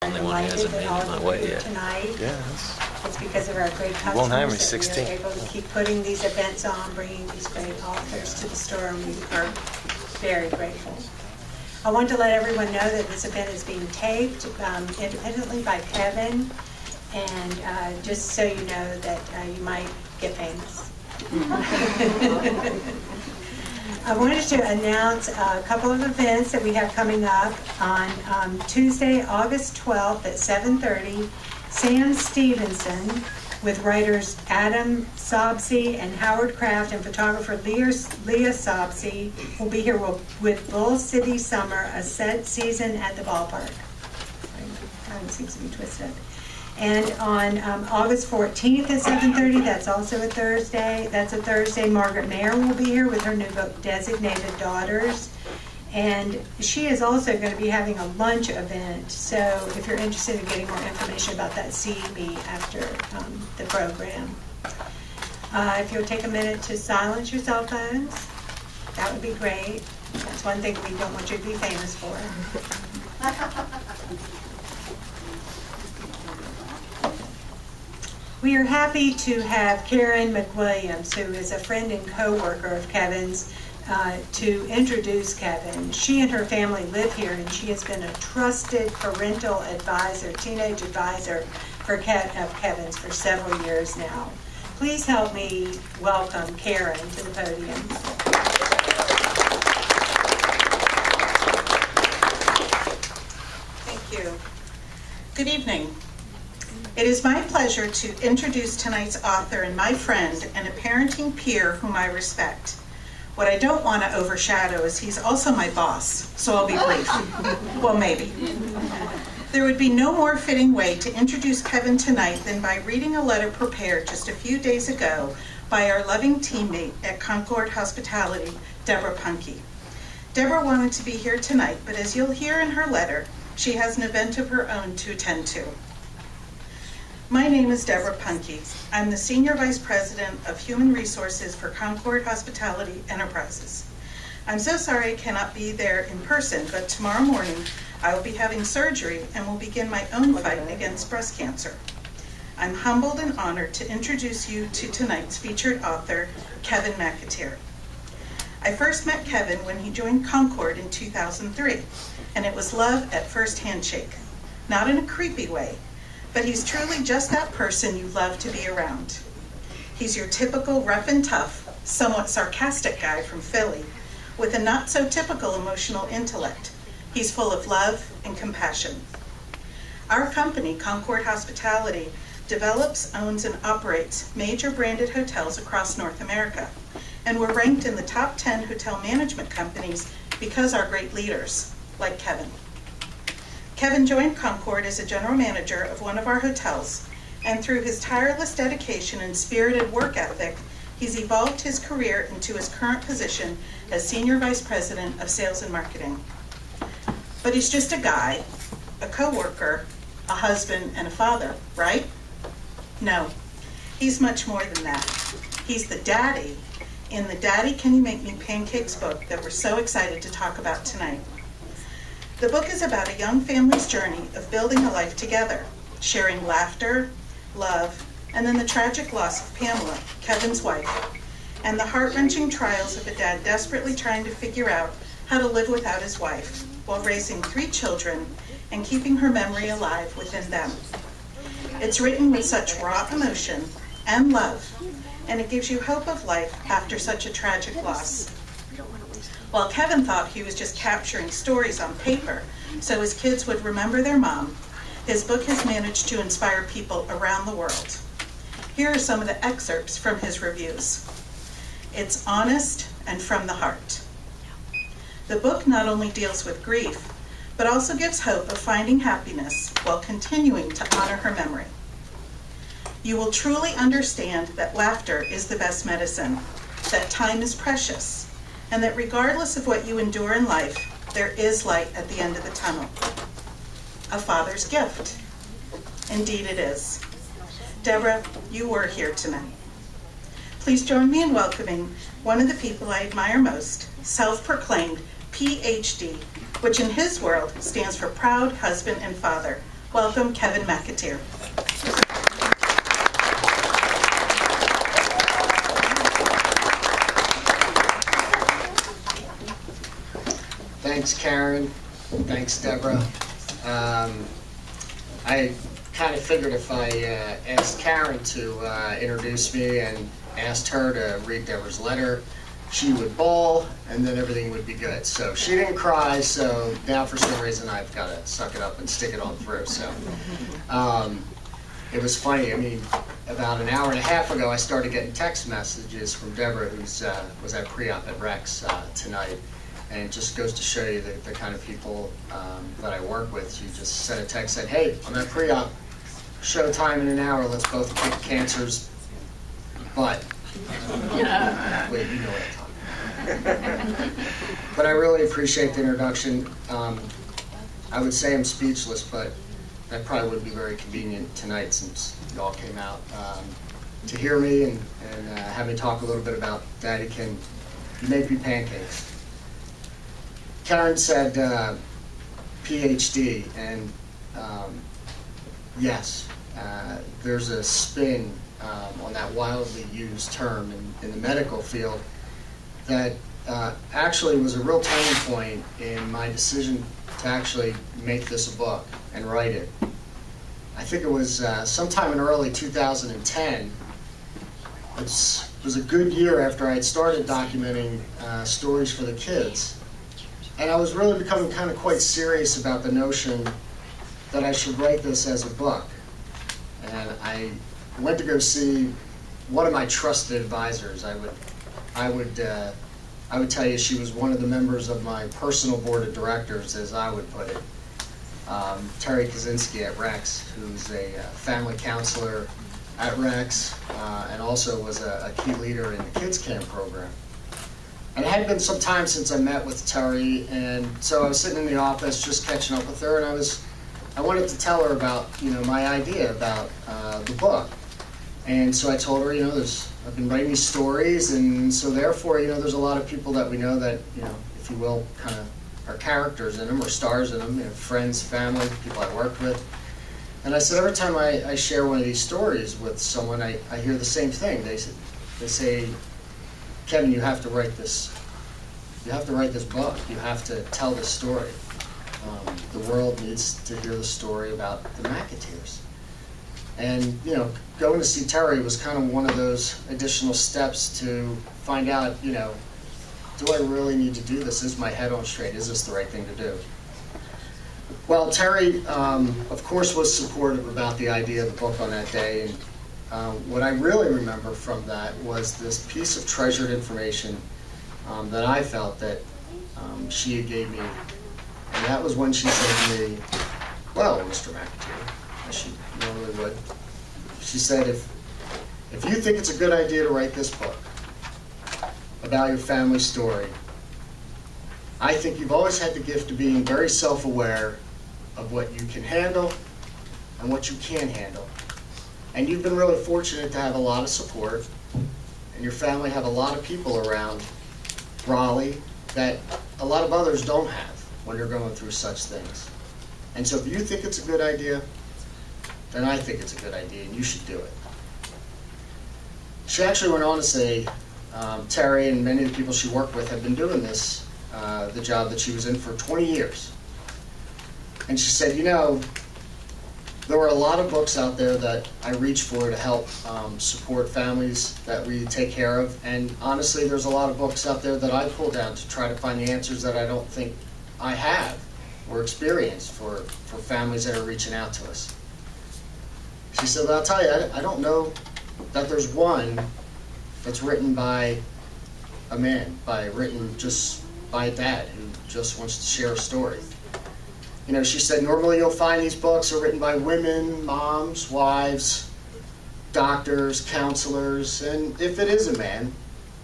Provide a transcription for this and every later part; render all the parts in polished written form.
Only one who hasn't made it my way yet. Tonight. Yeah, It's because of our great customers won't have me that 16. we are able to keep putting these events on, bringing these great authors to the store, and we are very grateful. I want to let everyone know that this event is being taped independently by Kevin, and just so you know that you might get famous. I wanted to announce a couple of events that we have coming up on Tuesday, August 12th at 7:30. Sam Stevenson with writers Adam Sobsey and Howard Kraft and photographer Leah Sobsey will be here with Bull City Summer, a set season at the ballpark. Time seems to be twisted. And on August 14th at 7:30, that's also a Thursday. That's a Thursday. Margaret Mayer will be here with her new book, Designated Daughters. And she is also going to be having a lunch event. So if you're interested in getting more information about that, see me after the program. If you'll take a minute to silence your cell phones, that would be great. That's one thing we don't want you to be famous for. We are happy to have Karen McWilliams, who is a friend and co-worker of Kevin's, to introduce Kevin. She and her family live here, and she has been a trusted parental advisor, teenage advisor for Kevin's for several years now. Please help me welcome Karen to the podium. Thank you. Good evening. It is my pleasure to introduce tonight's author and my friend and a parenting peer whom I respect. What I don't want to overshadow is he's also my boss, so I'll be brief. Well, maybe. There would be no more fitting way to introduce Kevin tonight than by reading a letter prepared just a few days ago by our loving teammate at Concord Hospitality, Deborah Punke. Deborah wanted to be here tonight, but as you'll hear in her letter, she has an event of her own to attend to. My name is Deborah Punke. I'm the Senior Vice President of Human Resources for Concord Hospitality Enterprises. I'm so sorry I cannot be there in person, but tomorrow morning I will be having surgery and will begin my own fight against breast cancer. I'm humbled and honored to introduce you to tonight's featured author, Kevin McAteer. I first met Kevin when he joined Concord in 2003, and it was love at first handshake. Not in a creepy way, but he's truly just that person you love to be around. He's your typical rough and tough, somewhat sarcastic guy from Philly with a not so typical emotional intellect. He's full of love and compassion. Our company, Concord Hospitality, develops, owns, and operates major branded hotels across North America, and we're ranked in the top 10 hotel management companies because our great leaders, like Kevin. Kevin joined Concord as a general manager of one of our hotels, and through his tireless dedication and spirited work ethic, he's evolved his career into his current position as Senior Vice President of Sales and Marketing. But he's just a guy, a co-worker, a husband, and a father, right? No, he's much more than that. He's the daddy in the Daddy, Can You Make Me Pancakes book that we're so excited to talk about tonight. The book is about a young family's journey of building a life together, sharing laughter, love, and then the tragic loss of Pamela, Kevin's wife, and the heart-wrenching trials of a dad desperately trying to figure out how to live without his wife while raising 3 children and keeping her memory alive within them. It's written with such raw emotion and love, and it gives you hope of life after such a tragic loss. While Kevin thought he was just capturing stories on paper so his kids would remember their mom, his book has managed to inspire people around the world. Here are some of the excerpts from his reviews. It's honest and from the heart. The book not only deals with grief, but also gives hope of finding happiness while continuing to honor her memory. You will truly understand that laughter is the best medicine, that time is precious, and that regardless of what you endure in life, there is light at the end of the tunnel. A father's gift. Indeed it is. Deborah, you were here tonight. Please join me in welcoming one of the people I admire most, self-proclaimed PhD, which in his world stands for Proud Husband and Father. Welcome, Kevin McAteer. Thanks, Karen. Thanks, Deborah. I kind of figured if I asked Karen to introduce me and asked her to read Deborah's letter, she would bawl, and then everything would be good. So she didn't cry, so now for some reason I've got to suck it up and stick it on through. So it was funny. I mean, about an hour and a half ago, I started getting text messages from Deborah, who was at pre-op at Rex tonight. And it just goes to show you the kind of people that I work with. She just sent a text, said, "Hey, I'm at pre-op. Show time in an hour. Let's both kick cancer's butt." Wait, you know what I'm talking about. But I really appreciate the introduction. I would say I'm speechless, but that probably wouldn't be very convenient tonight since you all came out to hear me and have me talk a little bit about Daddy Can Make Me Pancakes. Karen said PhD, and yes, there's a spin on that wildly used term in the medical field that actually was a real turning point in my decision to actually make this a book and write it. I think it was sometime in early 2010. It was a good year after I had started documenting stories for the kids. And I was really becoming kind of quite serious about the notion that I should write this as a book. And I went to go see one of my trusted advisors. I would tell you she was one of the members of my personal board of directors, as I would put it. Terry Kaczynski at Rex, who's a family counselor at Rex, and also was a key leader in the kids camp program. And it had been some time since I met with Terry, and so I was sitting in the office just catching up with her, and I wanted to tell her about, my idea about the book. And so I told her, I've been writing these stories, and so therefore, there's a lot of people that we know that, if you will, kind of are characters in them or stars in them, friends, family, people I work with. And I said, every time I share one of these stories with someone, I hear the same thing. They say, "Kevin, you have to write this. You have to write this book. You have to tell this story. The world needs to hear the story about the McAteers." And going to see Terry was kind of one of those additional steps to find out, do I really need to do this? Is my head on straight? Is this the right thing to do? Well, Terry, of course, was supportive about the idea of the book on that day. And what I really remember from that was this piece of treasured information that I felt that she gave me. And that was when she said to me, "Well, Mr. McAteer," as she normally would, she said, if you think it's a good idea to write this book about your family story, I think you've always had the gift of being very self-aware of what you can handle and what you can't handle. And you've been really fortunate to have a lot of support, and your family have a lot of people around Raleigh that a lot of others don't have when you're going through such things. And so if you think it's a good idea, then I think it's a good idea, and you should do it. She actually went on to say, Terry and many of the people she worked with have been doing this, the job that she was in, for 20 years. And she said, there were a lot of books out there that I reach for to help support families that we take care of. And honestly, there's a lot of books out there that I pull down to try to find the answers that I don't think I have or experienced for families that are reaching out to us. She said, "Well, I'll tell you, I don't know that there's one that's written by a man, written just by a dad who just wants to share a story." She said, normally you'll find these books are written by women, moms, wives, doctors, counselors, and if it is a man,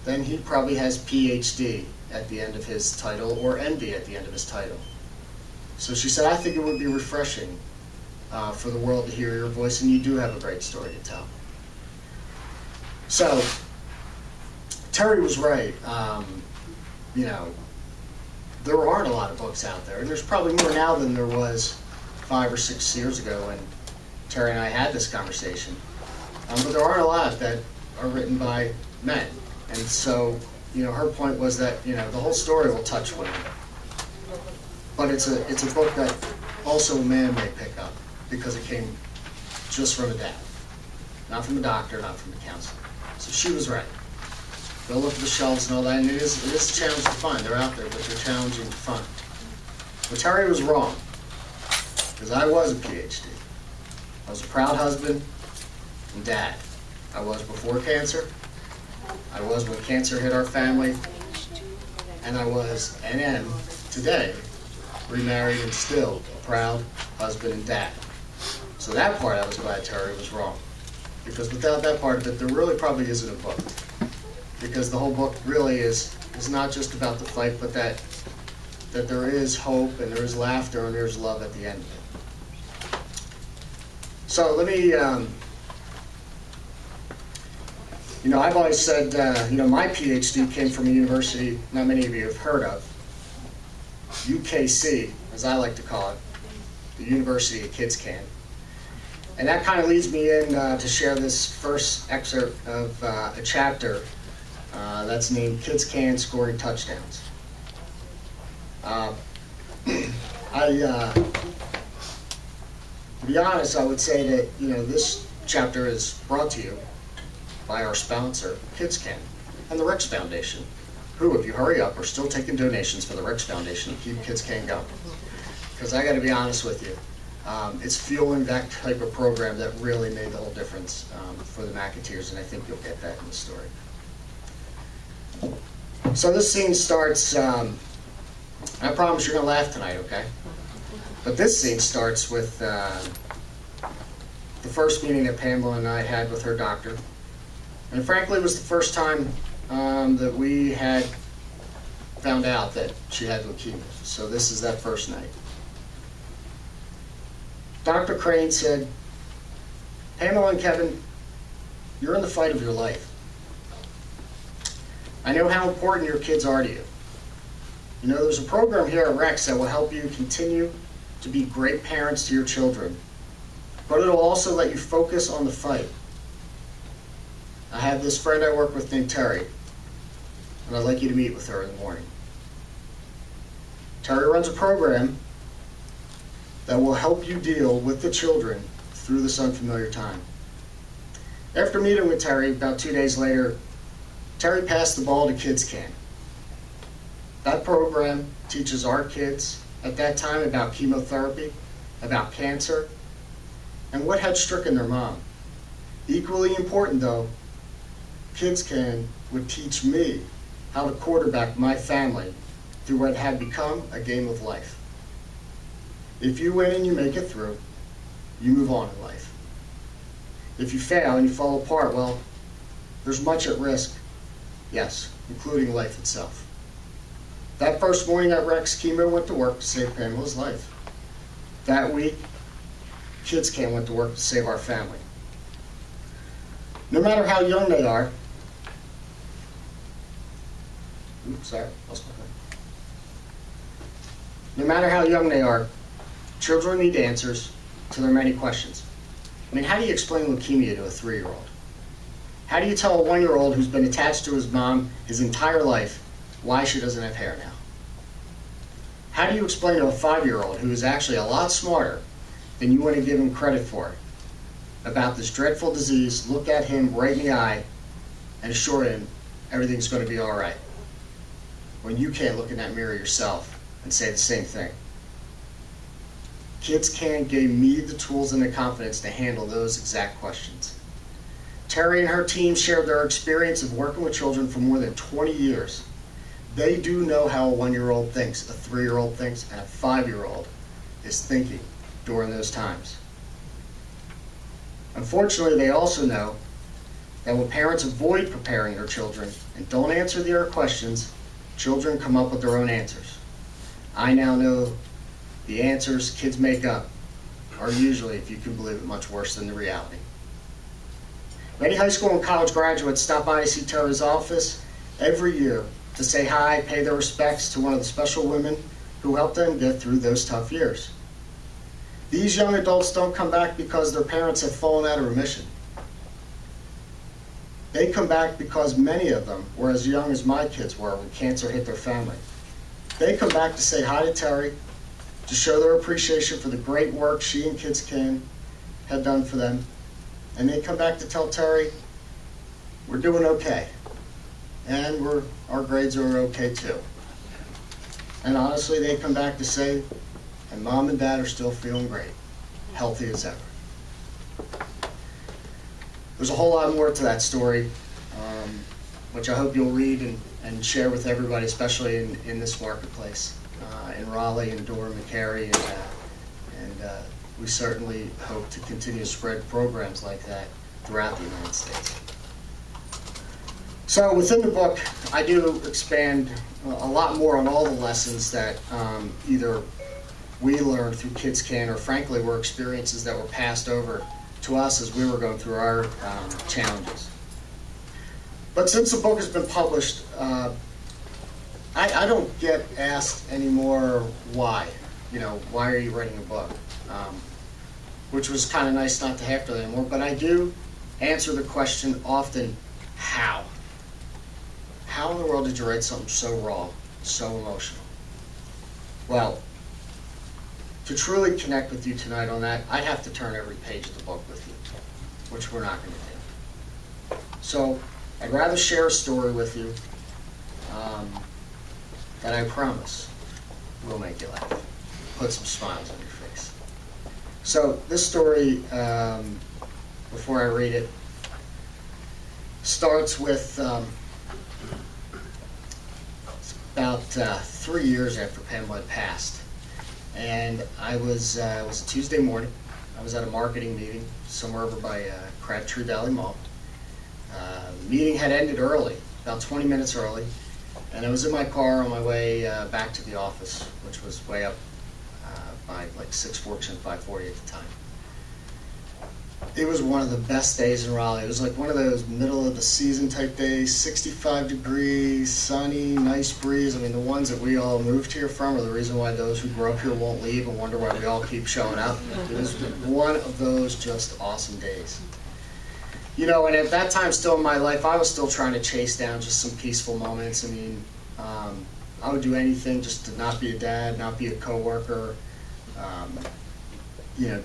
then he probably has PhD at the end of his title or MD at the end of his title. So she said, I think it would be refreshing for the world to hear your voice, and you do have a great story to tell. So Terry was right. There aren't a lot of books out there, and there's probably more now than there was 5 or 6 years ago when Terry and I had this conversation. But there aren't a lot that are written by men. And so, her point was that, the whole story will touch women. But it's a book that also a man may pick up because it came just from a dad. Not from a doctor, not from a counselor. So she was right. Go look at the shelves and all that, and it is a challenge to find. They're out there, but they're challenging to find. But Terry was wrong, because I was a PhD. I was a proud husband and dad. I was before cancer. I was when cancer hit our family. And I was, and am, today, remarried and still a proud husband and dad. So that part I was glad Terry was wrong. Because without that part of it, there really probably isn't a book. Because the whole book really is not just about the fight, but that there is hope and there is laughter and there's love at the end of it. So let me, I've always said, my PhD came from a university not many of you have heard of, UKC, as I like to call it, the University of Kids Can. And that kind of leads me in to share this first excerpt of a chapter that's named Kids Can Scoring Touchdowns. To be honest, I would say that, this chapter is brought to you by our sponsor, Kids Can, and the Rex Foundation, who, if you hurry up, are still taking donations for the Rex Foundation to keep Kids Can going. Because I got to be honest with you, it's fueling that type of program that really made the whole difference for the McAteers, and I think you'll get that in the story. So this scene starts, I promise you're going to laugh tonight, okay? But this scene starts with the first meeting that Pamela and I had with her doctor. And frankly, it was the first time that we had found out that she had leukemia. So this is that first night. Dr. Crane said, Pamela and Kevin, you're in the fight of your life. I know how important your kids are to you. There's a program here at Rex that will help you continue to be great parents to your children, but it'll also let you focus on the fight. I have this friend I work with named Terry, and I'd like you to meet with her in the morning. Terry runs a program that will help you deal with the children through this unfamiliar time. After meeting with Terry, about 2 days later, Terry passed the ball to Kids Can. That program teaches our kids at that time about chemotherapy, about cancer, and what had stricken their mom. Equally important though, Kids Can would teach me how to quarterback my family through what had become a game of life. If you win and you make it through, you move on in life. If you fail and you fall apart, well, there's much at risk, yes, including life itself. That first morning at Rex, chemo went to work to save Pamela's life. That week, Kids Can went to work to save our family. No matter how young they are, no matter how young they are, children need answers to their many questions. How do you explain leukemia to a 3-year-old? How do you tell a 1-year-old who's been attached to his mom his entire life why she doesn't have hair now? How do you explain to a 5-year-old who is actually a lot smarter than you want to give him credit for about this dreadful disease, look at him right in the eye and assure him everything's going to be all right, when you can't look in that mirror yourself and say the same thing? Kids Can gave me the tools and the confidence to handle those exact questions. Terry and her team shared their experience of working with children for more than 20 years. They do know how a 1-year-old thinks, a 3-year-old thinks, and a 5-year-old is thinking during those times. Unfortunately, they also know that when parents avoid preparing their children and don't answer their questions, children come up with their own answers. I now know the answers kids make up are usually, if you can believe it, much worse than the reality. Many high school and college graduates stop by to see Terry's office every year to say hi, pay their respects to one of the special women who helped them get through those tough years. These young adults don't come back because their parents have fallen out of remission. They come back because many of them were as young as my kids were when cancer hit their family. They come back to say hi to Terry, to show their appreciation for the great work she and Kids Can had done for them. And they come back to tell Terry, we're doing okay. And our grades are okay too. And honestly, they come back to say, and Mom and Dad are still feeling great, healthy as ever. There's a whole lot more to that story, which I hope you'll read and share with everybody, especially in this marketplace, in Raleigh and Durham and Cary, and we certainly hope to continue to spread programs like that throughout the United States. So within the book, I do expand a lot more on all the lessons that either we learned through Kids Can, or frankly were experiences that were passed over to us as we were going through our challenges. But since the book has been published, I don't get asked anymore why. Why are you writing a book? Which was kind of nice not to have to anymore, but I do answer the question often, how? How in the world did you write something so raw, so emotional? Well, to truly connect with you tonight on that, I'd have to turn every page of the book with you, which we're not going to do. So I'd rather share a story with you that I promise will make you laugh, put some smiles on your face. So this story, before I read it, starts with about 3 years after Pamela had passed. And it was a Tuesday morning. I was at a marketing meeting somewhere over by Crabtree Valley Mall. The meeting had ended early, about 20 minutes early, and I was in my car on my way back to the office, which was way up by like 640 and 540 at the time. It was one of the best days in Raleigh. It was like one of those middle of the season type days, 65 degrees, sunny, nice breeze. I mean, the ones that we all moved here from are the reason why those who grew up here won't leave and wonder why we all keep showing up. It was one of those just awesome days. And at that time still in my life, I was still trying to chase down just some peaceful moments. I mean, I would do anything just to not be a dad, not be a coworker.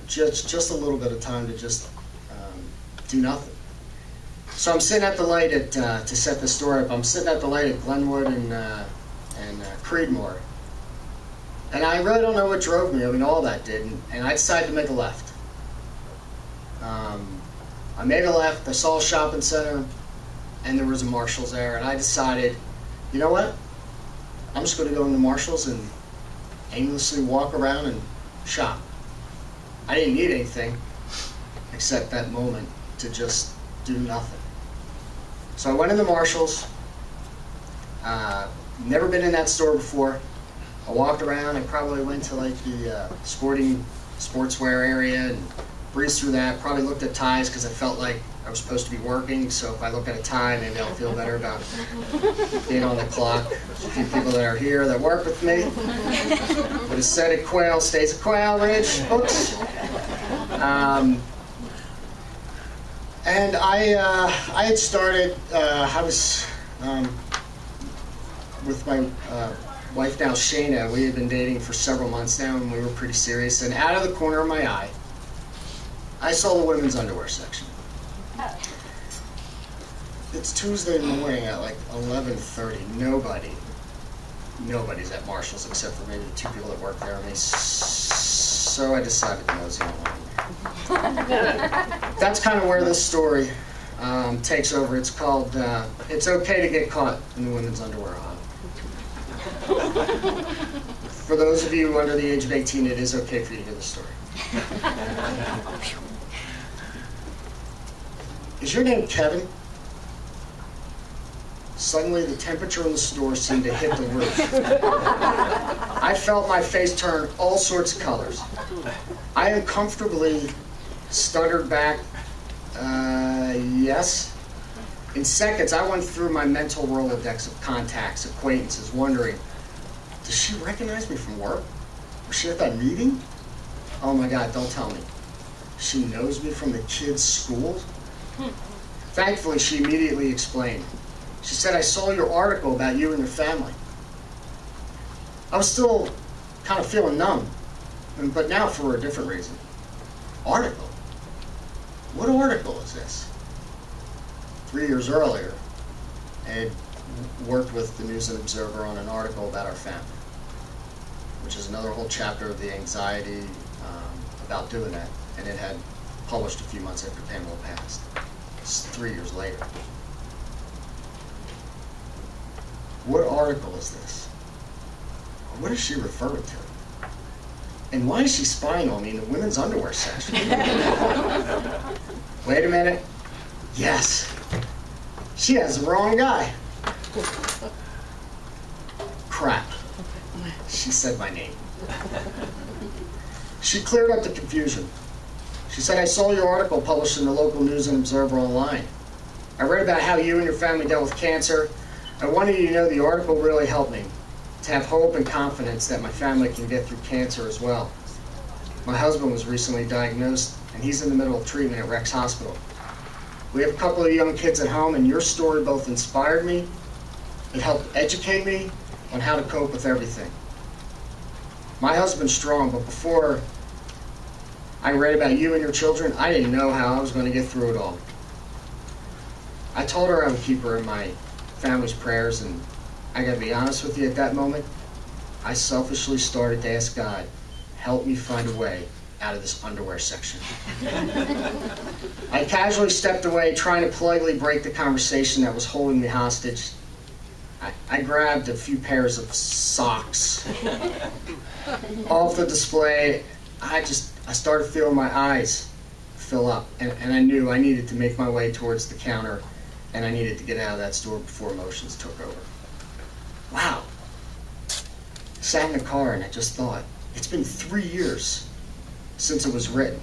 Just a little bit of time to just do nothing. So I'm sitting at the light to set the story up. I'm sitting at the light at Glenwood and Creedmoor. And I really don't know what drove me. I mean, all that did. And I decided to make a left. I made a left. I saw a shopping center, and there was a Marshall's there. And I decided, you know what? I'm just going to go into Marshall's and aimlessly walk around and shop. I didn't need anything except that moment to just do nothing. So I went into Marshall's. Never been in that store before. I walked around. I probably went to like the sportswear area and breezed through that. Probably looked at ties because I felt like I was supposed to be working. So if I look at a tie, maybe I'll feel better about being on the clock. There's a few people that are here that work with me. But a set of quail stays a quail, Rich. Books. And I had started, I was with my wife now, Shayna. We had been dating for several months now, and we were pretty serious. And out of the corner of my eye, I saw the women's underwear section. It's Tuesday morning at like 11:30. Nobody's at Marshall's except for maybe the two people that work there. And so I decided to mosey on. That's kind of where this story takes over. It's called "It's Okay to Get Caught in the Women's Underwear Aisle." For those of you under the age of 18, it is okay for you to hear the story. Is your name Kevin? Suddenly the temperature in the store seemed to hit the roof. I felt my face turn all sorts of colors. I uncomfortably stuttered back, yes. In seconds, I went through my mental Rolodex of contacts, acquaintances, wondering, does she recognize me from work? Was she at that meeting? Oh my God, don't tell me. She knows me from the kids' school? Thankfully, she immediately explained. She said, I saw your article about you and your family. I was still kind of feeling numb, but now for a different reason. Article? What article is this? 3 years earlier, I had worked with the News and Observer on an article about our family, which is another whole chapter of the anxiety about doing that, and it had published a few months after Pamela passed. It's 3 years later. What article is this? What is she referring to? And why is she spying on me in the women's underwear section? Wait a minute. Yes. She has the wrong guy. Crap. She said my name. She cleared up the confusion. She said, I saw your article published in the local News and Observer online. I read about how you and your family dealt with cancer. I wanted you to know the article really helped me to have hope and confidence that my family can get through cancer as well. My husband was recently diagnosed, and he's in the middle of treatment at Rex Hospital. We have a couple of young kids at home, and your story both inspired me, it helped educate me on how to cope with everything. My husband's strong, but before I read about you and your children, I didn't know how I was going to get through it all. I told her I would keep her in my family's prayers, and I gotta be honest with you, at that moment, I selfishly started to ask God, help me find a way out of this underwear section. I casually stepped away, trying to politely break the conversation that was holding me hostage. I grabbed a few pairs of socks off the display. I started feeling my eyes fill up, and I knew I needed to make my way towards the counter, and I needed to get out of that store before emotions took over. Wow. Sat in the car and I just thought, it's been 3 years since it was written.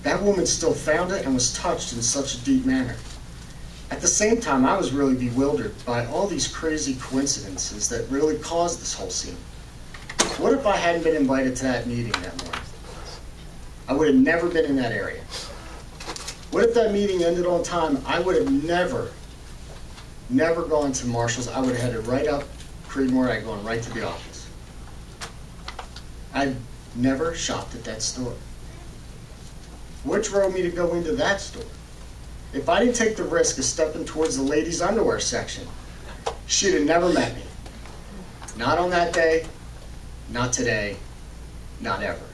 That woman still found it and was touched in such a deep manner. At the same time, I was really bewildered by all these crazy coincidences that really caused this whole scene. What if I hadn't been invited to that meeting that morning? I would have never been in that area. What if that meeting ended on time? I would have never gone to Marshall's. I would have headed right up Creedmoor. I'd gone right to the office. I'd never shopped at that store. What drove me to go into that store? If I didn't take the risk of stepping towards the ladies' underwear section, she'd have never met me. Not on that day, not today, not ever.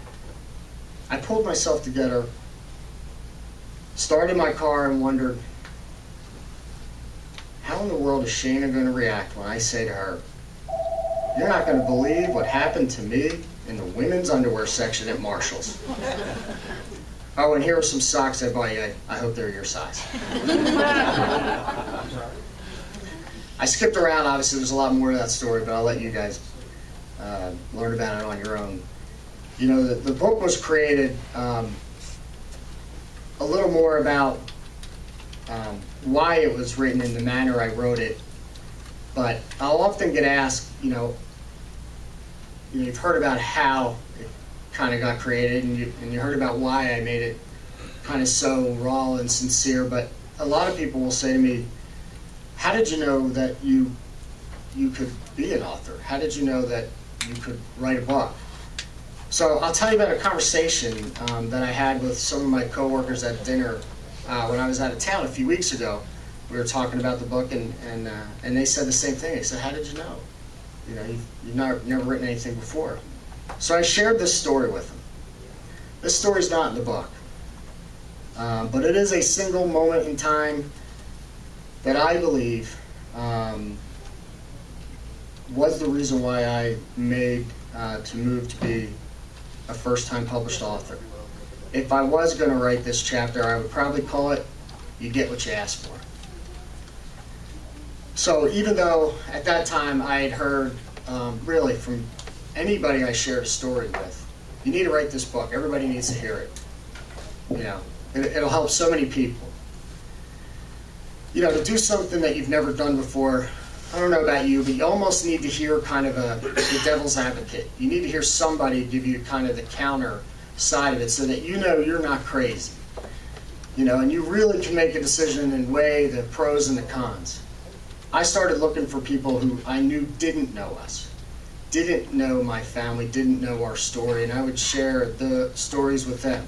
I pulled myself together, started my car, and wondered, how in the world is Shana going to react when I say to her, you're not going to believe what happened to me in the women's underwear section at Marshall's. Oh, and here are some socks I bought you. I hope they're your size. I skipped around. Obviously, there's a lot more to that story, but I'll let you guys learn about it on your own. You know, the book was created a little more about why it was written in the manner I wrote it. But I'll often get asked, you've heard about how it kind of got created, and you heard about why I made it kind of so raw and sincere. But a lot of people will say to me, how did you know that you could be an author? How did you know that you could write a book? So I'll tell you about a conversation that I had with some of my coworkers at dinner when I was out of town a few weeks ago. We were talking about the book, and they said the same thing. They said, how did you know? You've never written anything before. So I shared this story with them. This story's not in the book, but it is a single moment in time that I believe was the reason why I made to move to be a first-time published author. If I was going to write this chapter, I would probably call it, You Get What You Ask For. So even though at that time I had heard really from anybody I shared a story with, you need to write this book, everybody needs to hear it. It'll help so many people. To do something that you've never done before, I don't know about you, but you almost need to hear kind of the devil's advocate. You need to hear somebody give you kind of the counter side of it so that you know you're not crazy. You know, and you really can make a decision and weigh the pros and the cons. I started looking for people who I knew didn't know us, didn't know my family, didn't know our story, and I would share the stories with them.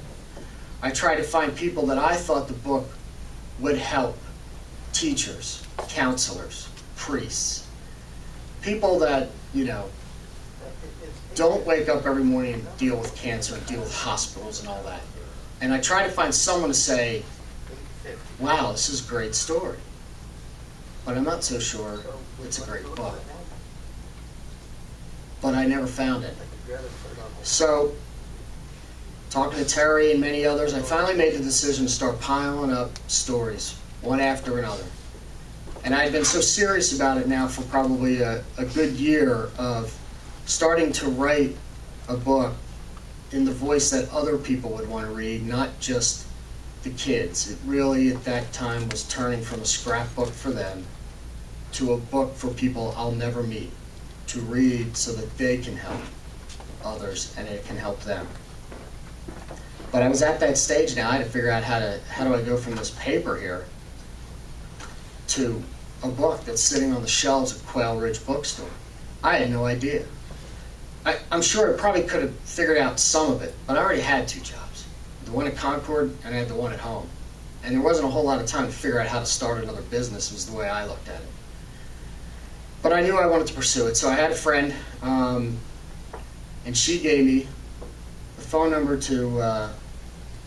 I tried to find people that I thought the book would help. Teachers, counselors, priests, people that, you know, don't wake up every morning and deal with cancer and deal with hospitals and all that. And I try to find someone to say, wow, this is a great story, but I'm not so sure it's a great book. But I never found it. So, talking to Terry and many others, I finally made the decision to start piling up stories, one after another. And I had been so serious about it now for probably a good year of starting to write a book in the voice that other people would want to read, not just the kids. It really, at that time, was turning from a scrapbook for them to a book for people I'll never meet, to read so that they can help others and it can help them. But I was at that stage now. I had to figure out how do I go from this paper here to a book that's sitting on the shelves at Quail Ridge Bookstore. I had no idea. I'm sure I probably could have figured out some of it, but I already had 2 jobs. The one at Concord, and I had the one at home. And there wasn't a whole lot of time to figure out how to start another business, was the way I looked at it. But I knew I wanted to pursue it, so I had a friend, and she gave me the phone number to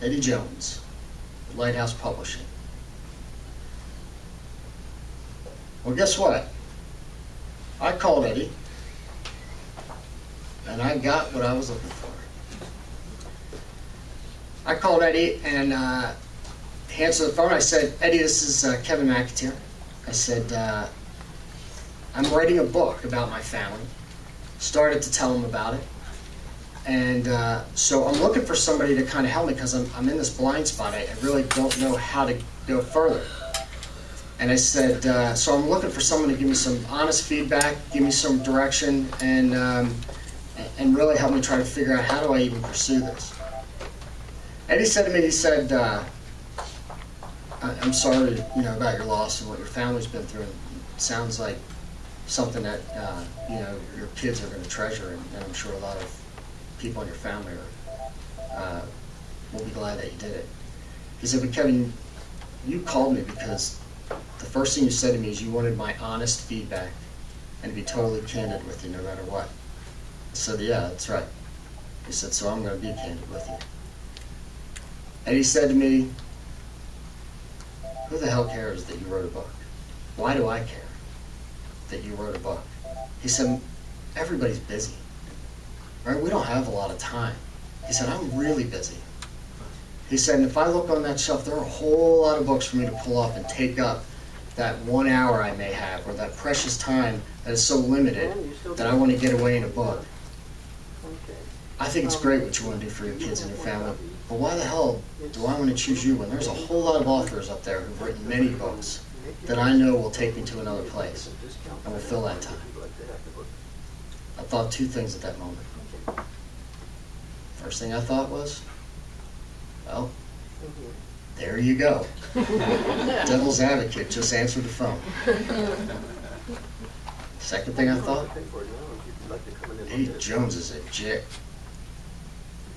Eddie Jones, at Lighthouse Publishing. Well, guess what? I called Eddie, and I got what I was looking for. I called Eddie, and he answered the phone. I said, Eddie, this is Kevin McAteer. I said, I'm writing a book about my family. Started to tell him about it. And so I'm looking for somebody to kind of help me because I'm in this blind spot. I really don't know how to go further. And I said, so I'm looking for someone to give me some honest feedback, give me some direction, and really help me try to figure out how do I even pursue this. Eddie said to me, he said, I'm sorry, about your loss and what your family's been through. It sounds like something that, your kids are going to treasure, and I'm sure a lot of people in your family will be glad that you did it. He said, but Kevin, you called me because the first thing you said to me is you wanted my honest feedback and to be totally candid with you no matter what. I said, yeah, that's right. He said, so I'm going to be candid with you. And he said to me, who the hell cares that you wrote a book? Why do I care that you wrote a book? He said, everybody's busy, right? We don't have a lot of time. He said, I'm really busy. He said, and if I look on that shelf, there are a whole lot of books for me to pull off and take up that 1 hour I may have, or that precious time that is so limited that I want to get away in a book. I think it's great what you want to do for your kids and your family, but why the hell do I want to choose you when there's a whole lot of authors up there who've written many books that I know will take me to another place and will fill that time? I thought 2 things at that moment. First thing I thought was, well, there you go. Devil's advocate, just answered the phone. Second thing I thought, Eddie Jones is a jick.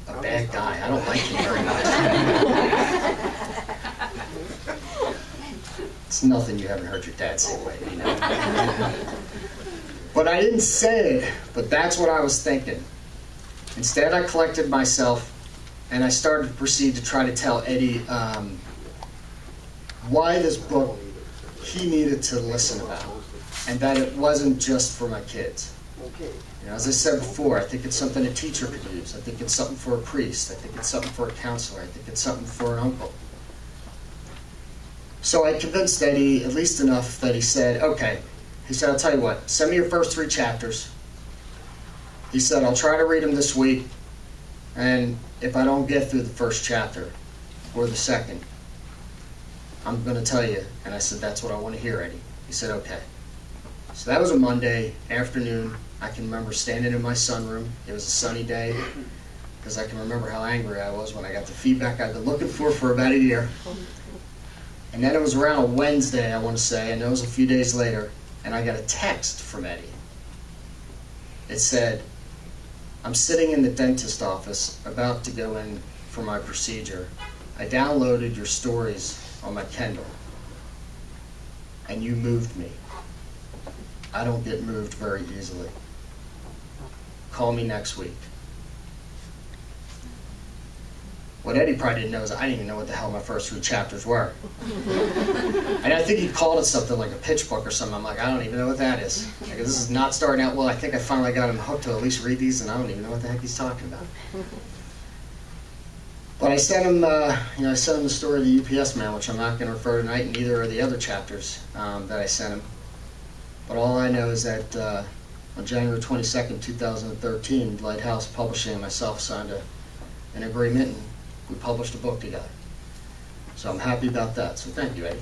A bad guy. I don't like him very much. It's nothing you haven't heard your dad say lately, But I didn't say it, but that's what I was thinking. Instead, I collected myself, and I started to proceed to try to tell Eddie why this book he needed to listen about, and that it wasn't just for my kids. As I said before, I think it's something a teacher could use. I think it's something for a priest. I think it's something for a counselor. I think it's something for an uncle. So I convinced Eddie at least enough that he said, okay. He said, I'll tell you what, send me your first 3 chapters. He said, I'll try to read them this week, and if I don't get through the first chapter or the second, I'm going to tell you. And I said, that's what I want to hear, Eddie. He said, okay. So that was a Monday afternoon. I can remember standing in my sunroom. It was a sunny day. because I can remember how angry I was when I got the feedback I'd been looking for about a year. And then it was around a Wednesday, I want to say, and it was a few days later, and I got a text from Eddie. It said, "I'm sitting in the dentist office about to go in for my procedure. I downloaded your stories on my Kindle, and you moved me. I don't get moved very easily. Call me next week." What Eddie probably didn't know is I didn't even know what the hell my first 3 chapters were. And I think he called it something like a pitch book or something. I'm like, I don't even know what that is. Like, this is not starting out well. I think I finally got him hooked to at least read these, and I don't even know what the heck he's talking about. But I sent him, I sent him the story of the UPS man, which I'm not going to refer to tonight, and neither are the other chapters that I sent him. But all I know is that on January 22nd, 2013, Lighthouse Publishing and myself signed an agreement, and we published a book together. So I'm happy about that. So thank you, Eddie.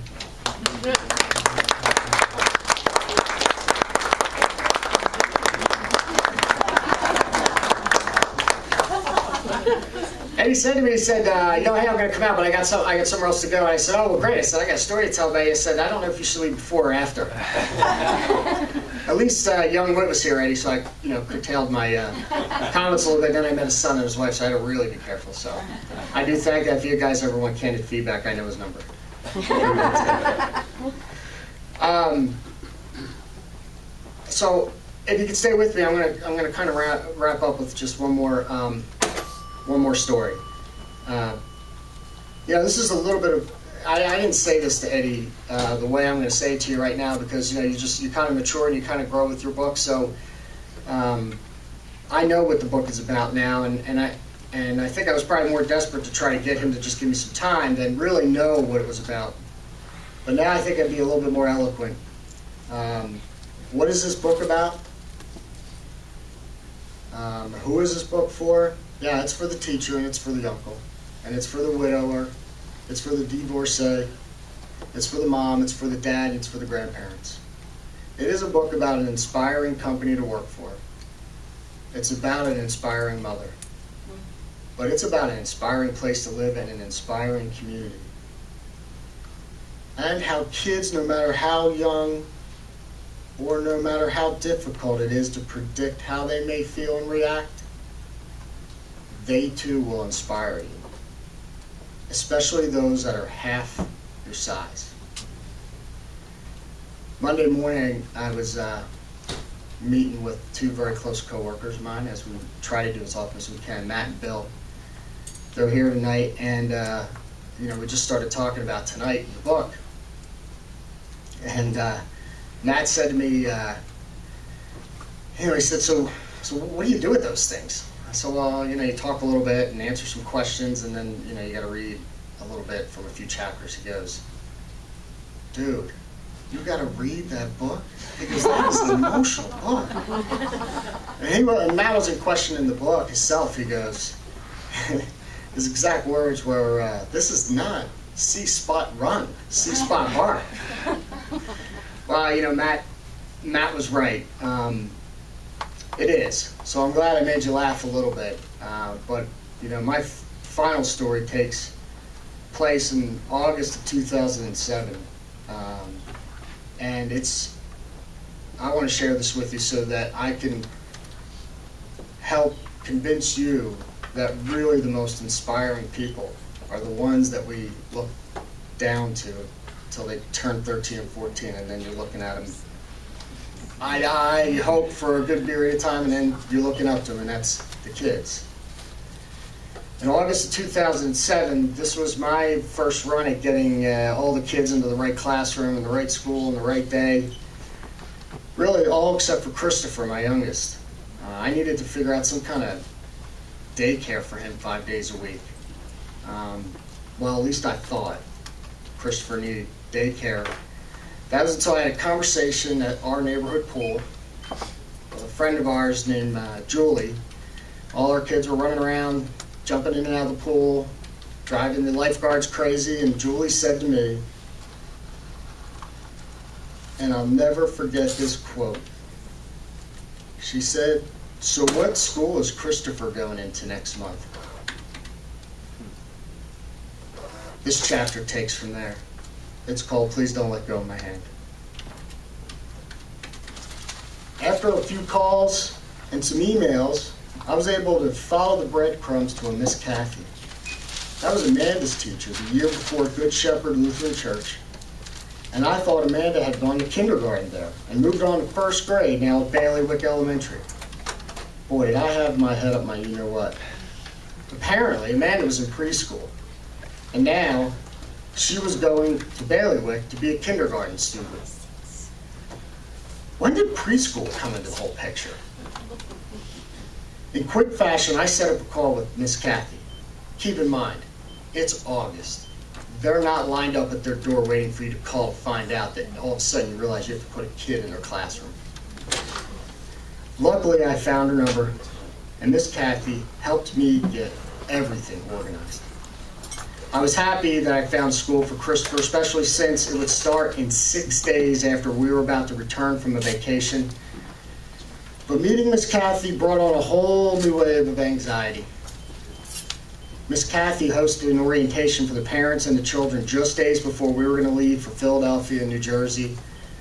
Eddie said to me, he said, hey, I'm going to come out, but I got somewhere else to go. And I said, oh, well, great. I said, I got a story to tell about you. I said, I don't know if you should leave before or after. At least young Whit was here, Eddie, so I, curtailed my comments a little bit. Then I met his son and his wife, so I had to really be careful. So I do thank that. If you guys ever want candid feedback, I know his number. So if you could stay with me, I'm gonna kind of wrap up with just one more story. This is a little bit of. I didn't say this to Eddie the way I'm going to say it to you right now, because you kind of mature and you kind of grow with your book. So I know what the book is about now, and I think I was probably more desperate to try to get him to just give me some time than really know what it was about. But now I think I'd be a little bit more eloquent. What is this book about? Who is this book for? Yeah, it's for the teacher, and it's for the uncle, and it's for the widower. It's for the divorcee, it's for the mom, it's for the dad, it's for the grandparents. It is a book about an inspiring company to work for. It's about an inspiring mother. But it's about an inspiring place to live in, an inspiring community. And how kids, no matter how young or no matter how difficult it is to predict how they may feel and react, they too will inspire you. Especially those that are half your size. Monday morning, I was meeting with 2 very close co-workers of mine, as we try to do as often as we can, Matt and Bill. They're here tonight, and we just started talking about tonight in the book. And Matt said to me, he said, so what do you do with those things? So, well, you talk a little bit and answer some questions, and then, you got to read a little bit from a few chapters. He goes, dude, you got to read that book? Because that is an emotional book. And Matt wasn't questioning the book himself. He goes, his exact words were, this is not C-spot run, C-spot bar. Well, Matt was right. It is. So I'm glad I made you laugh a little bit. But my final story takes place in August of 2007. And I want to share this with you so that I can help convince you that really the most inspiring people are the ones that we look down to until they turn 13 and 14, and then you're looking at them eye to eye, you hope for a good period of time, and then you're looking up to them, and that's the kids. In August of 2007, this was my first run at getting all the kids into the right classroom, and the right school, and the right day. Really, all except for Christopher, my youngest. I needed to figure out some kind of daycare for him 5 days a week. Well, at least I thought Christopher needed daycare. That was until I had a conversation at our neighborhood pool with a friend of ours named Julie. All our kids were running around, jumping in and out of the pool, driving the lifeguards crazy, and Julie said to me, and I'll never forget this quote, she said, So what school is Christopher going into next month? This chapter takes from there. It's called Please Don't Let Go of My Hand. After a few calls and some emails, I was able to follow the breadcrumbs to a Miss Kathy. That was Amanda's teacher the year before at Good Shepherd Lutheran Church. And I thought Amanda had gone to kindergarten there and moved on to first grade now at Baileywick Elementary. Boy, did I have my head up my you-know-what. Apparently, Amanda was in preschool. And now, she was going to Baileywick to be a kindergarten student. When did preschool come into the whole picture? In quick fashion, I set up a call with Miss Kathy. Keep in mind, it's August. They're not lined up at their door waiting for you to call to find out that all of a sudden you realize you have to put a kid in their classroom. Luckily, I found her number, and Miss Kathy helped me get everything organized. I was happy that I found school for Christopher, especially since it would start in 6 days after we were about to return from a vacation. But meeting Miss Kathy brought on a whole new wave of anxiety. Miss Kathy hosted an orientation for the parents and the children just days before we were going to leave for Philadelphia and New Jersey.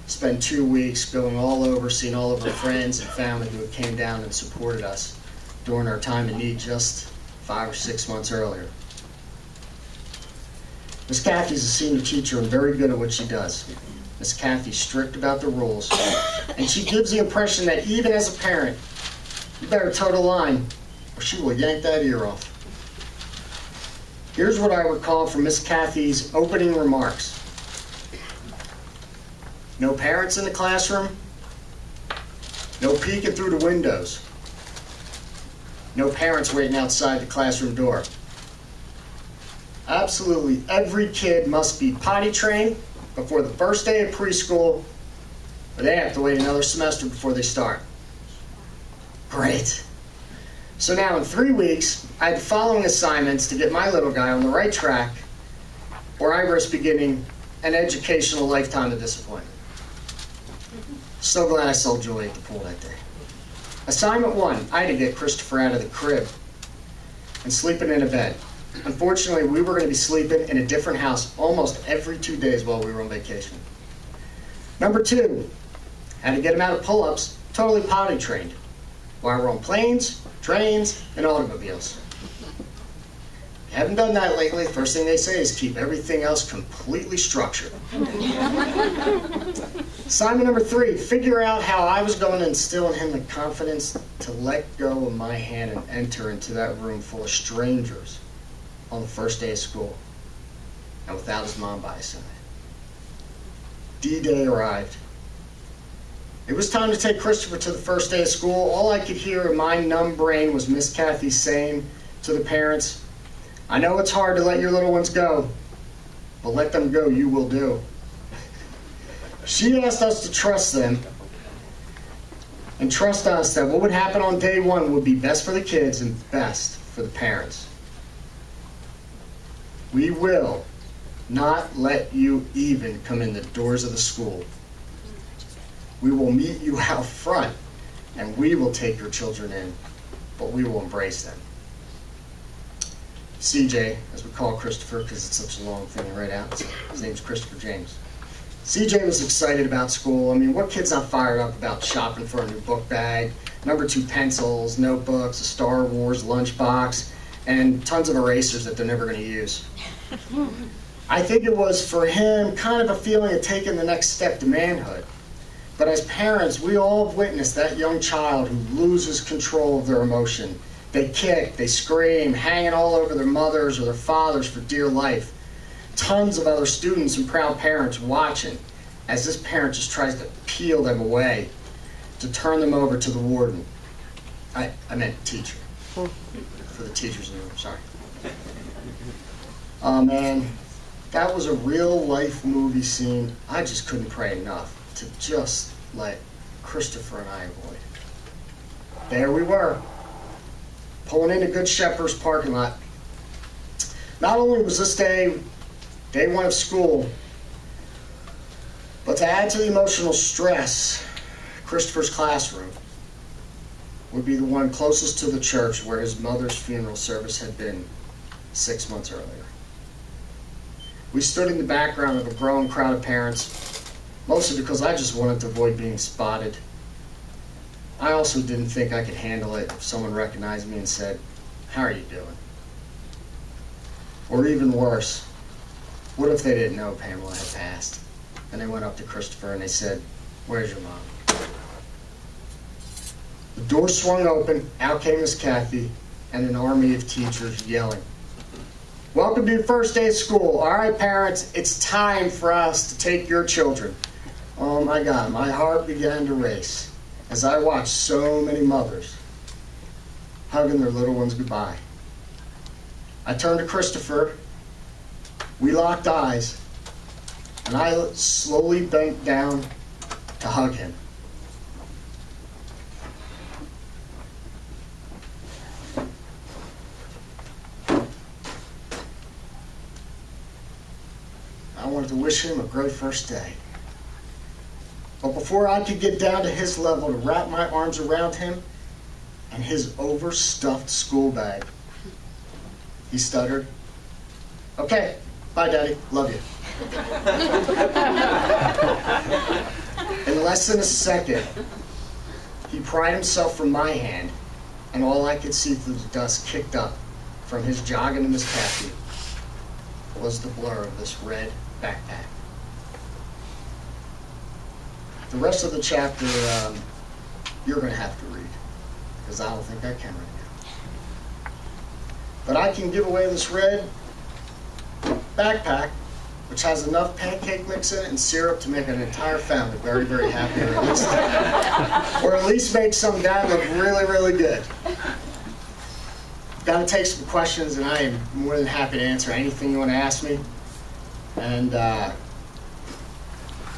Spend 2 weeks going all over, seeing all of our friends and family who came down and supported us during our time in need just 5 or 6 months earlier. Miss Kathy's a senior teacher and very good at what she does. Miss Kathy's strict about the rules, and she gives the impression that even as a parent, you better toe the line or she will yank that ear off. Here's what I recall from Miss Kathy's opening remarks. No parents in the classroom, no peeking through the windows, no parents waiting outside the classroom door. Absolutely every kid must be potty trained before the first day of preschool, or they have to wait another semester before they start. Great. So now in 3 weeks, I had the following assignments to get my little guy on the right track, or I risk beginning an educational lifetime of disappointment. So glad I saw Julie at the pool that day. Assignment 1, I had to get Christopher out of the crib and sleeping in a bed. Unfortunately, we were going to be sleeping in a different house almost every 2 days while we were on vacation. Number 2, had to get him out of pull-ups, totally potty trained, while we're on planes, trains, and automobiles. If you haven't done that lately, first thing they say is keep everything else completely structured. Assignment number 3, figure out how I was going to instill in him the confidence to let go of my hand and enter into that room full of strangers on the first day of school, and without his mom by his side. D-Day arrived. It was time to take Christopher to the first day of school. All I could hear in my numb brain was Miss Kathy saying to the parents, I know it's hard to let your little ones go, but let them go, you will do. She asked us to trust them and trust us that what would happen on day 1 would be best for the kids and best for the parents. We will not let you even come in the doors of the school. We will meet you out front, and we will take your children in, but we will embrace them. CJ, as we call Christopher because it's such a long thing to write out, his name's Christopher James. CJ was excited about school. I mean, what kid's not fired up about shopping for a new book bag, number 2 pencils, notebooks, a Star Wars lunchbox, and tons of erasers that they're never going to use. I think it was for him kind of a feeling of taking the next step to manhood. But as parents, we all have witnessed that young child who loses control of their emotion. They kick, they scream, hanging all over their mothers or their fathers for dear life. Tons of other students and proud parents watching as this parent just tries to peel them away, to turn them over to the warden. I meant teacher. For the teachers in the room, sorry. Oh man, that was a real life movie scene I just couldn't pray enough to just let Christopher and I avoid. There we were, pulling into Good Shepherd's parking lot. Not only was this day 1 of school, but to add to the emotional stress, Christopher's classroom would be the one closest to the church where his mother's funeral service had been 6 months earlier. We stood in the background of a growing crowd of parents, mostly because I just wanted to avoid being spotted. I also didn't think I could handle it if someone recognized me and said, "How are you doing?" Or even worse, what if they didn't know Pamela had passed? And they went up to Christopher and they said, "Where's your mom?" The door swung open, out came Miss Kathy, and an army of teachers yelling, "Welcome to your first day of school. All right, parents, it's time for us to take your children." Oh my God, my heart began to race as I watched so many mothers hugging their little ones goodbye. I turned to Christopher, we locked eyes, and I slowly bent down to hug him. I wanted to wish him a great first day. But before I could get down to his level to wrap my arms around him and his overstuffed school bag, he stuttered, "Okay, bye, Daddy, love you." In less than a second, he pried himself from my hand, and all I could see through the dust kicked up from his jogging to Miss Kathy was the blur of this red backpack. The rest of the chapter, you're going to have to read, because I don't think I can right now. But I can give away this red backpack, which has enough pancake mix in it and syrup to make an entire family very, very happy, or at least make some dad look really, really good. Got to take some questions, and I am more than happy to answer anything you want to ask me. And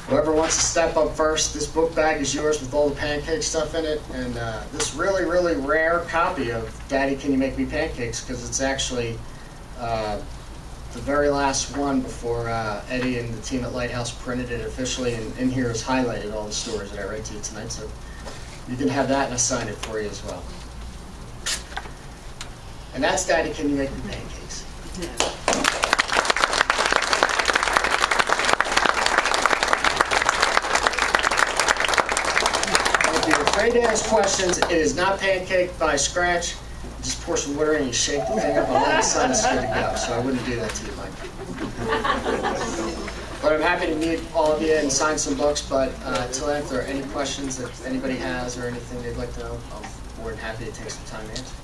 whoever wants to step up first, this book bag is yours with all the pancake stuff in it, and this really, really rare copy of Daddy, Can You Make Me Pancakes, because it's actually the very last one before Eddie and the team at Lighthouse printed it officially, and in here is highlighted all the stories that I read to you tonight, so you can have that and I signed it for you as well. And that's Daddy, Can You Make Me Pancakes? If you're afraid to ask questions, it is not pancake by scratch. You just pour some water in and you shake the thing up and let the sun is good to go. So I wouldn't do that to you, Mike. But I'm happy to meet all of you and sign some books. But till then, if there are any questions that anybody has or anything they'd like to know, I'm more than happy to take some time to answer.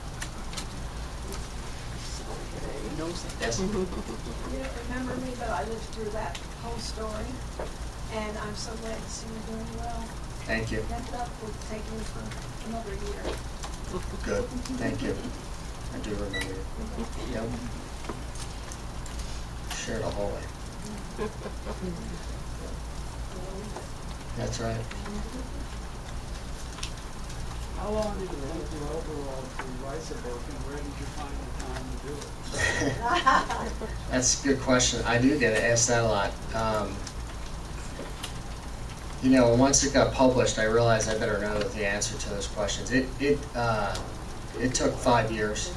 Yes? You don't remember me, but I lived through that whole story, and I'm so glad to see you're doing well. Thank you. Kept up with taking it for another year. Good. Thank you. I do remember you. Yep. Shared a hallway. That's right. How long did it take you overall to write the book, and where did you find the time to do it? That's a good question. I do get asked that a lot. You know, once it got published, I realized I better know the answer to those questions. It took 5 years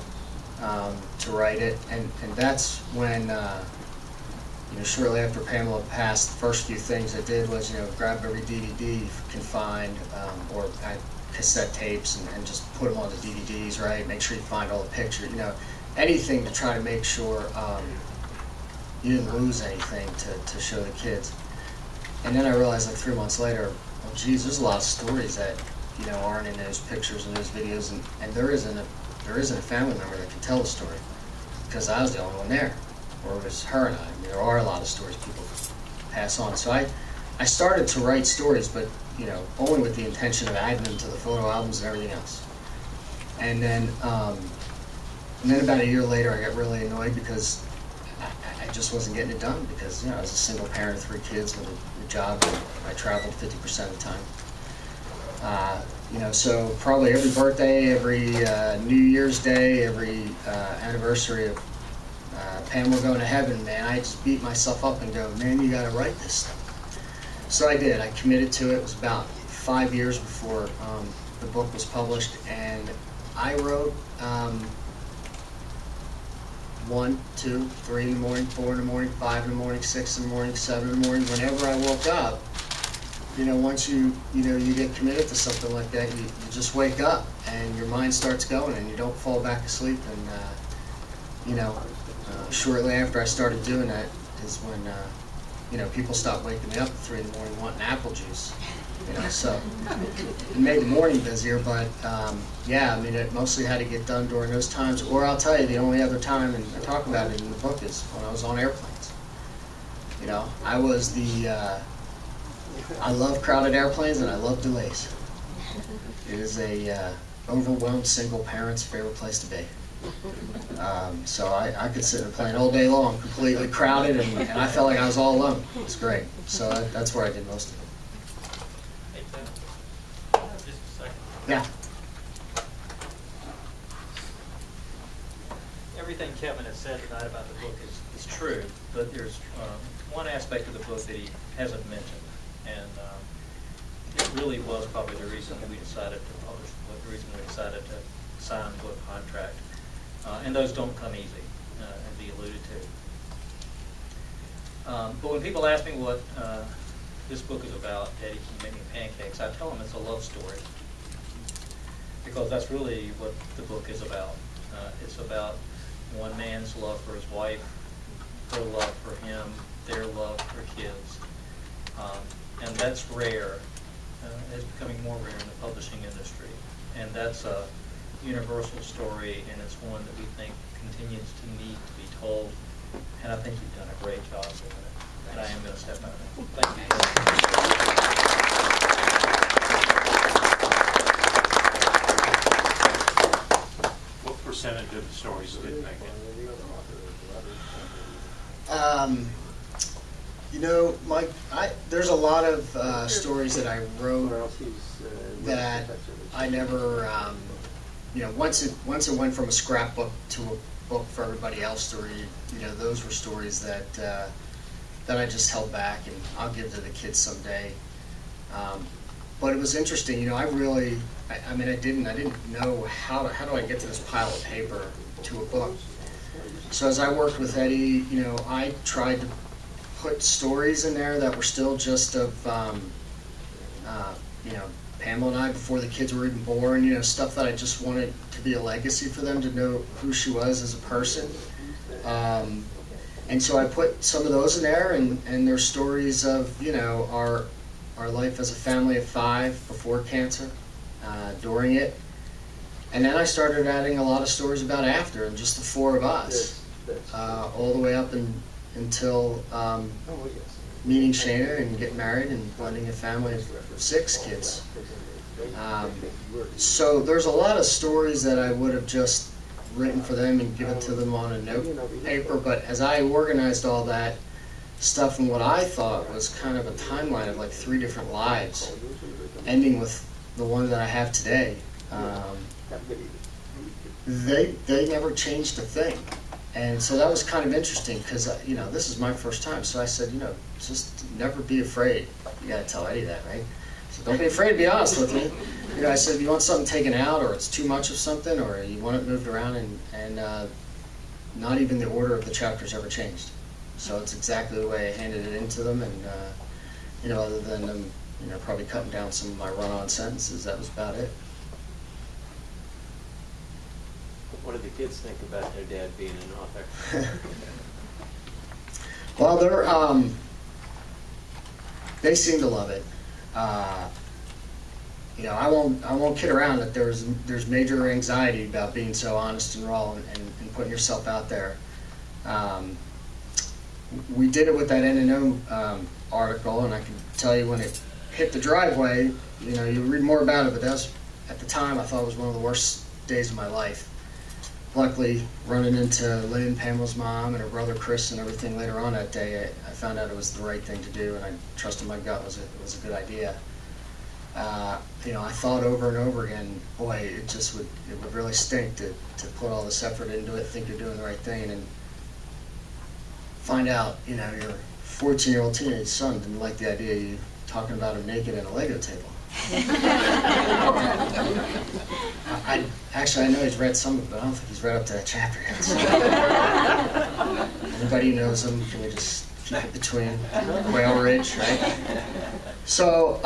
to write it, and that's when, you know, shortly after Pamela passed, the first few things I did was, you know, grab every DVD you can find, or cassette tapes, and just put them on the DVDs, right? Make sure you find all the pictures, you know, anything to try to make sure you didn't lose anything to show the kids. And then I realized, like 3 months later, well, geez, there's a lot of stories that, you know, aren't in those pictures and those videos, and there isn't a family member that can tell the story, because I was the only one there, or it was her and I. I mean, there are a lot of stories people pass on. So I started to write stories, but, you know, only with the intention of adding them to the photo albums and everything else. And then about a year later, I got really annoyed because I just wasn't getting it done, because, you know, I was a single parent of 3 kids with a job, and I traveled 50% of the time. You know, so probably every birthday, every New Year's Day, every anniversary of Pamela going to heaven, man, I just beat myself up and go, man, you got to write this stuff. So I did. I committed to it. It was about 5 years before the book was published, and I wrote 1, 2, 3 in the morning, 4 in the morning, 5 in the morning, 6 in the morning, 7 in the morning. Whenever I woke up, once you get committed to something like that, you just wake up and your mind starts going and you don't fall back asleep. And shortly after I started doing that is when people stopped waking me up at 3 in the morning wanting apple juice. So it made the morning busier, but yeah, I mean, it mostly had to get done during those times. Or I'll tell you, the only other time, and I talk about it in the book, is when I was on airplanes. I was I love crowded airplanes and I love delays. It is a overwhelmed single parent's favorite place to be. So I could sit in a plane all day long, completely crowded, and I felt like I was all alone. It was great. So that's where I did most of it. Hey, Tim. Just a second. Yeah. Everything Kevin has said tonight about the book is true, but there's one aspect of the book that he hasn't mentioned, and it really was probably the reason we decided to publish the book, the reason we decided to sign the book contract. And those don't come easy, as he alluded to. But when people ask me what this book is about, Daddy, Can You Make Me Pancakes, I tell them it's a love story, because that's really what the book is about. It's about one man's love for his wife, her love for him, their love for kids. And that's rare. It's becoming more rare in the publishing industry. And that's a universal story, and it's one that we think continues to need to be told. And I think you've done a great job with it. And I am going to step out of it. Thank you. What percentage of the stories did make it? Mike, there's a lot of stories that I wrote that I never, once it went from a scrapbook to a book for everybody else to read, those were stories that I just held back and I'll give to the kids someday. But it was interesting, I didn't know how do I get to this pile of paper to a book. So as I worked with Eddie, I tried to put stories in there that were still just of, Pamela and I before the kids were even born, stuff that I just wanted to be a legacy for them to know who she was as a person. And so I put some of those in there, and there's stories of, our life as a family of 5 before cancer, during it. And then I started adding a lot of stories about after, and just the 4 of us, all the way up until meeting Shana and getting married and blending a family of 6 kids. So there's a lot of stories that I would have just written for them and given to them on a note paper, but as I organized all that stuff in what I thought was kind of a timeline of like 3 different lives, ending with the one that I have today, they never changed a thing. And so that was kind of interesting because, this is my first time. So I said, just never be afraid. You got to tell Eddie that, right? So don't be afraid to be honest with me. I said, you want something taken out, or it's too much of something, or you want it moved around, and not even the order of the chapters ever changed. So it's exactly the way I handed it into them, and, other than them, probably cutting down some of my run-on sentences, that was about it. What do the kids think about their dad being an author? Well, they seem to love it. I won't kid around that there's major anxiety about being so honest and raw and putting yourself out there. We did it with that N&O article, and I can tell you when it hit the driveway, you read more about it, but at the time I thought it was one of the worst days of my life. Luckily, running into Lynn, Pamela's mom, and her brother Chris and everything later on that day, I found out it was the right thing to do, and I trusted my gut it was a good idea. I thought over and over again, boy, it would really stink to put all this effort into it, think you're doing the right thing, and then find out, your 14-year-old teenage son didn't like the idea of you talking about him naked at a Lego table. Actually, I know he's read some of it, but I don't think he's read up to that chapter yet. So. Anybody who knows him, can we just keep it between Quail Ridge, right? So,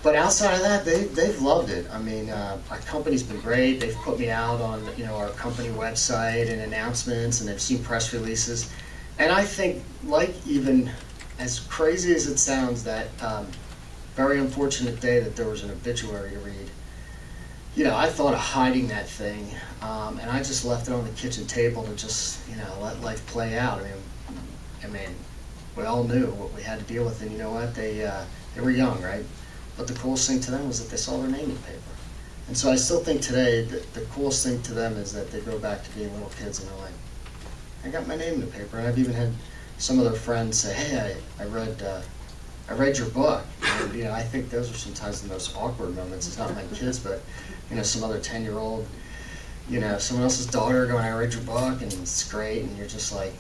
but outside of that, they've loved it. I mean, our company's been great. They've put me out on our company website and announcements, and they've seen press releases. And I think, like, even as crazy as it sounds, that very unfortunate day that there was an obituary to read, I thought of hiding that thing, and I just left it on the kitchen table to just, let life play out. I mean, we all knew what we had to deal with, and you know what? They were young, right? But the coolest thing to them was that they saw their name in the paper. And so I still think today that the coolest thing to them is that they go back to being little kids and they're like, I got my name in the paper. And I've even had some of their friends say, hey, I read your book. And, I think those are sometimes the most awkward moments. It's not my kids, but, some other 10-year-old, someone else's daughter going, I read your book, and it's great. And you're just like,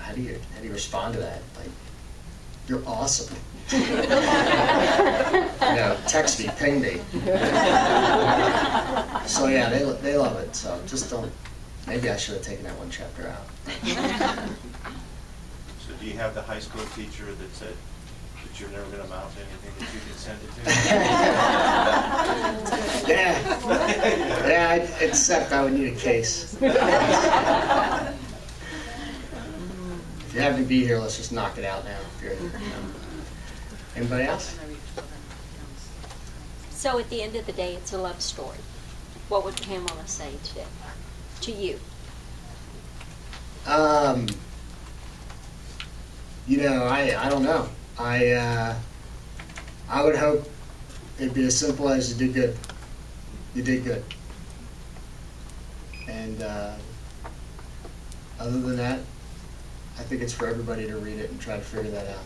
how do you respond to that? Like, you're awesome. Text me, ping me. So yeah, they love it. So just don't. Maybe I should have taken that one chapter out. So do you have the high school teacher that said that you're never going to mount anything that you can send it to? Yeah, except I would need a case. If you happen to be here, let's just knock it out now. Anybody else? So at the end of the day, it's a love story. What would Pamela say to you? I don't know. I would hope it'd be as simple as you did good. You did good. And other than that, I think it's for everybody to read it and try to figure that out.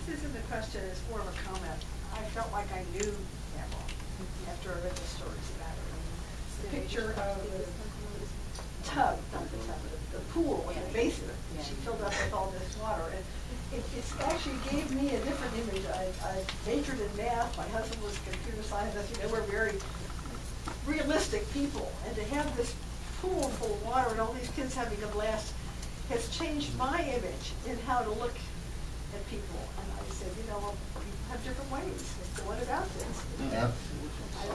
This isn't a question, it's more of a comment. I felt like I knew Pamela after I read the stories about her. The picture of the tub, not the tub, but the pool in the basement. She filled up with all this water. And it actually gave me a different image. I majored in math. My husband was a computer scientist. We're very realistic people. And to have this pool full of water and all these kids having a blast has changed my image in how to look at people. And I said, people have different ways of going about this. Yeah.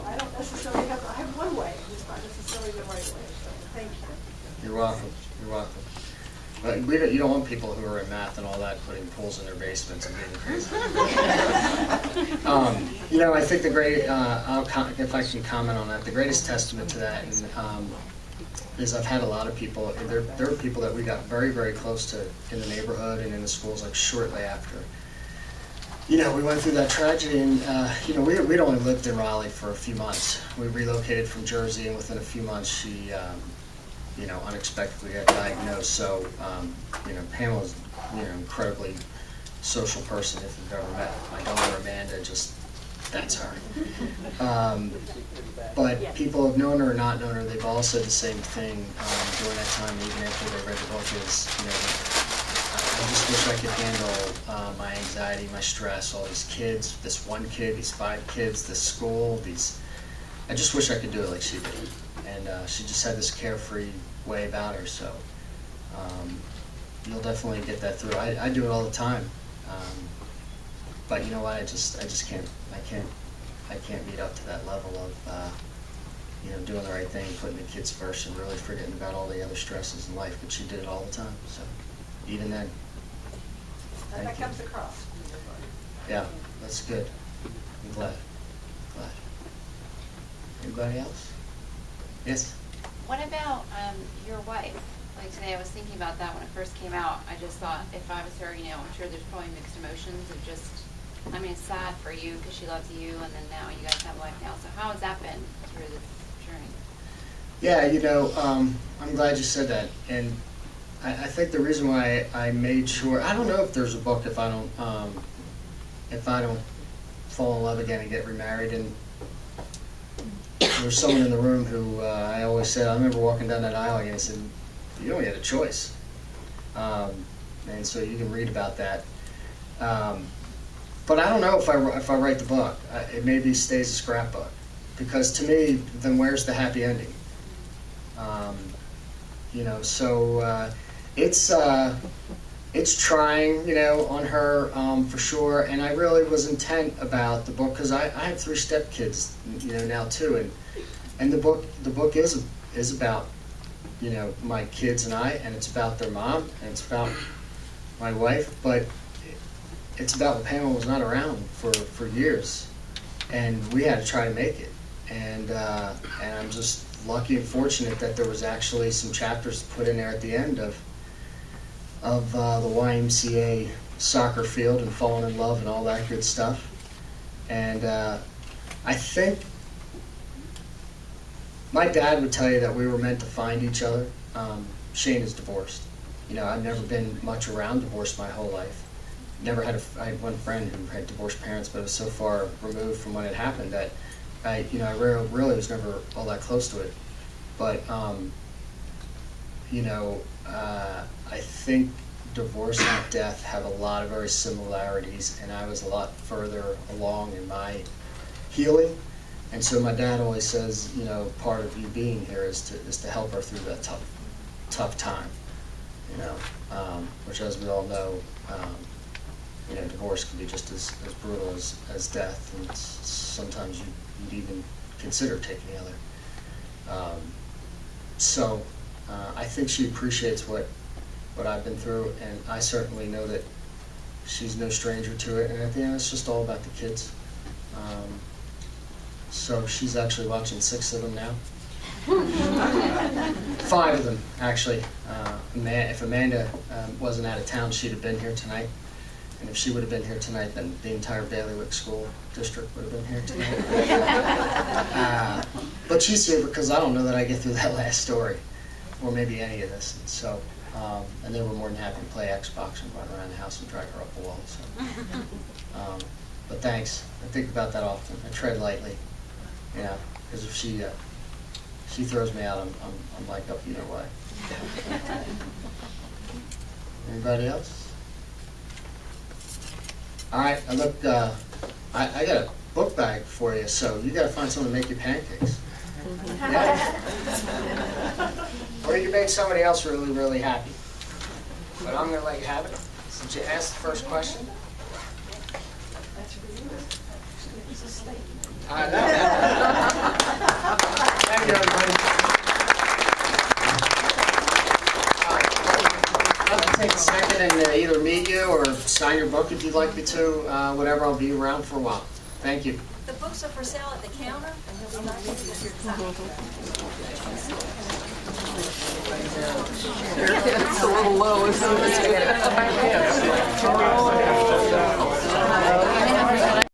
I don't necessarily I have one way, and it's not necessarily the right way. So thank you. You're welcome. You're welcome. But you don't want people who are in math and all that putting pools in their basements and being crazy. I think the great, if I can comment on that, the greatest testament to that is I've had a lot of people, there are people that we got very, very close to in the neighborhood and in the schools, like shortly after. We went through that tragedy, and we'd only lived in Raleigh for a few months. We relocated from Jersey, and within a few months, she, unexpectedly got diagnosed. So, Pamela's, incredibly social person. If you've ever met my daughter Amanda, that's her. But people have known her or not known her. They've all said the same thing during that time, even after they read the book. Is I just wish I could handle my anxiety, my stress, all these kids, this one kid, these 5 kids, this school, I just wish I could do it like she did. And she just had this carefree way about her, so you'll definitely get that through. I do it all the time. But you know what, I can't meet up to that level of doing the right thing, putting the kids first and really forgetting about all the other stresses in life, but she did it all the time, so even then. That comes across. Yeah, that's good. I'm glad. Anybody else? Yes? What about your wife? Like today I was thinking about that when it first came out. I just thought if I was her, I'm sure there's probably mixed emotions of it's sad for you because she loves you, and then now you guys have a life now. So how has that been through this journey? Yeah, I'm glad you said that. And I think the reason why I made sure, I don't know if there's a book if I don't fall in love again and get remarried. And there's someone in the room who I always said, I remember walking down that aisle and I said, you don't get a choice. And so you can read about that. But I don't know if I write the book. It maybe stays a scrapbook, because to me, then where's the happy ending? You know, so it's trying, you know, on her for sure. And I really was intent about the book, because I have 3 stepkids, you know, now too, and the book is about, you know, my kids and I, and it's about their mom, and it's about my wife, but it's about when Pamela was not around for years, and we had to try to make it. And I'm just lucky and fortunate that there was actually some chapters put in there at the end of the YMCA soccer field and falling in love and all that good stuff. And I think my dad would tell you that we were meant to find each other. Shane is divorced. You know, I've never been much around divorce my whole life. I had one friend who had divorced parents, but it was so far removed from when it happened that I really was never all that close to it. But you know, I think divorce and death have a lot of very similarities, and I was a lot further along in my healing. And so my dad always says, you know, part of you being here is to help her through that tough time, you know, which, as we all know, you know, divorce can be just as brutal as death, and sometimes you'd even consider taking the other. So I think she appreciates what I've been through, and I certainly know that she's no stranger to it, and at the end it's just all about the kids. So she's actually watching 6 of them now. 5 of them, actually. If Amanda wasn't out of town, she'd have been here tonight. And if she would have been here tonight, then the entire Bailiwick School District would have been here tonight. But she's here because I don't know that I get through that last story, or maybe any of this. And so, and they were more than happy to play Xbox and run around the house and drag her up the wall. So, but thanks. I think about that often. I tread lightly, you know, because if she throws me out, I'm like up either way. Anybody else? All right, I got a book bag for you, so you got to find someone to make you pancakes. Yeah. Or you can make somebody else really, really happy. But I'm going to let you have it since you asked the first question. I know. Thank you, everybody. I'd like to take a second and either meet you or sign your book if you'd like me to. Whatever, I'll be around for a while. Thank you. The books are for sale at the counter, and he'll be nice to your time. It's a little low, isn't it?